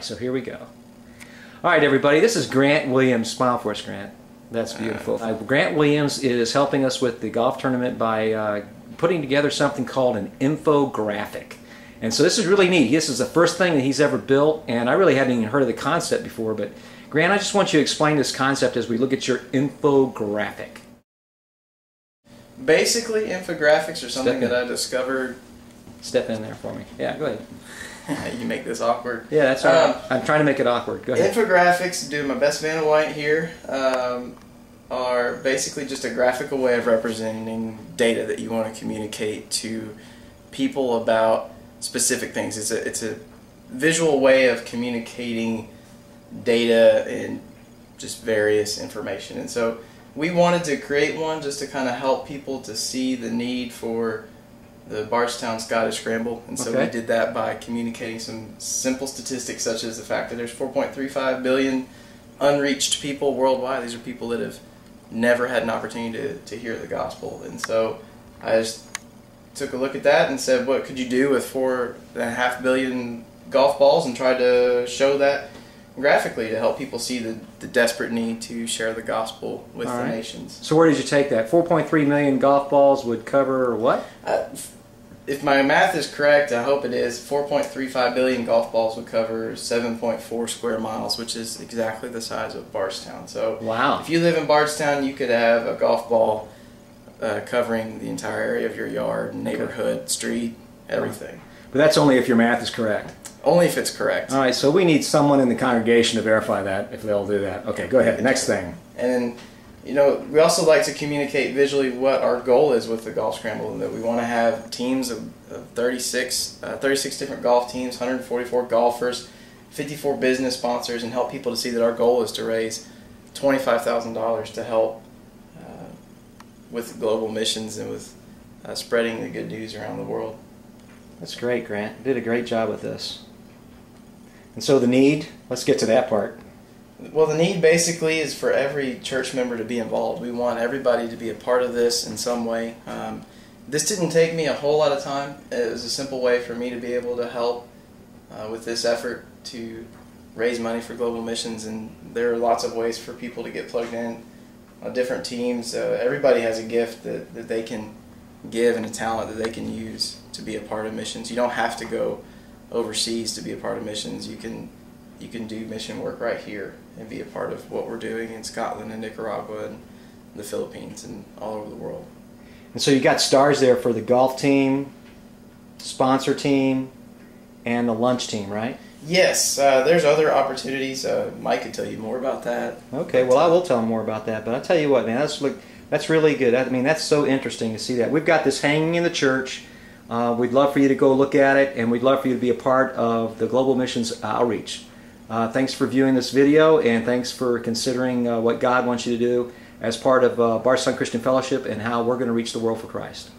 So here we go. All right, everybody, this is Grant Williams. Smile for us, Grant. That's beautiful. Grant Williams is helping us with the golf tournament by putting together something called an infographic. And so this is really neat. This is the first thing that he's ever built, and I really hadn't even heard of the concept before. But Grant, I just want you to explain this concept as we look at your infographic. Basically, infographics are something that I discovered. Step in there for me. Yeah, go ahead. You make this awkward. Yeah, that's all right. I'm trying to make it awkward. Go ahead. Infographics, do my best Vanna White here, are basically just a graphical way of representing data that you want to communicate to people about specific things. It's a visual way of communicating data and just various information. And so we wanted to create one just to kind of help people to see the need for the Bardstown Scottish Scramble, and so we did that by communicating some simple statistics such as the fact that there's 4.35 billion unreached people worldwide. These are people that have never had an opportunity to hear the gospel, and so I just took a look at that and said, what could you do with 4.5 billion golf balls, and tried to show that graphically to help people see the desperate need to share the gospel with the nations. So where did you take that? 4.3 million golf balls would cover what? If my math is correct, I hope it is, 4.35 billion golf balls would cover 7.4 square miles, which is exactly the size of Bardstown. So wow. If you live in Bardstown, you could have a golf ball covering the entire area of your yard, neighborhood, street, everything. But that's only if your math is correct. Only if it's correct. All right, so we need someone in the congregation to verify that, if they'll do that. Okay, go ahead. Next thing. And then, you know, we also like to communicate visually what our goal is with the Golf Scramble, and that we want to have teams of 36 different golf teams, 144 golfers, 54 business sponsors, and help people to see that our goal is to raise $25,000 to help with global missions and with spreading the good news around the world. That's great, Grant. You did a great job with this. And so the need, let's get to that part. Well, the need basically is for every church member to be involved. We want everybody to be a part of this in some way. This didn't take me a whole lot of time. It was a simple way for me to be able to help with this effort to raise money for global missions, and there are lots of ways for people to get plugged in on different teams. Everybody has a gift that they can give and a talent that they can use to be a part of missions. You don't have to go overseas to be a part of missions. You can do mission work right here and be a part of what we're doing in Scotland and Nicaragua and the Philippines and all over the world. And so you got stars there for the golf team, sponsor team, and the lunch team, right? Yes, there's other opportunities. Mike could tell you more about that. Okay, well, I will tell him more about that. But I'll tell you what, man, that's really good. I mean, that's so interesting to see that. We've got this hanging in the church. We'd love for you to go look at it, and we'd love for you to be a part of the Global Missions Outreach. Thanks for viewing this video, and thanks for considering what God wants you to do as part of Bardstown Christian Fellowship and how we're going to reach the world for Christ.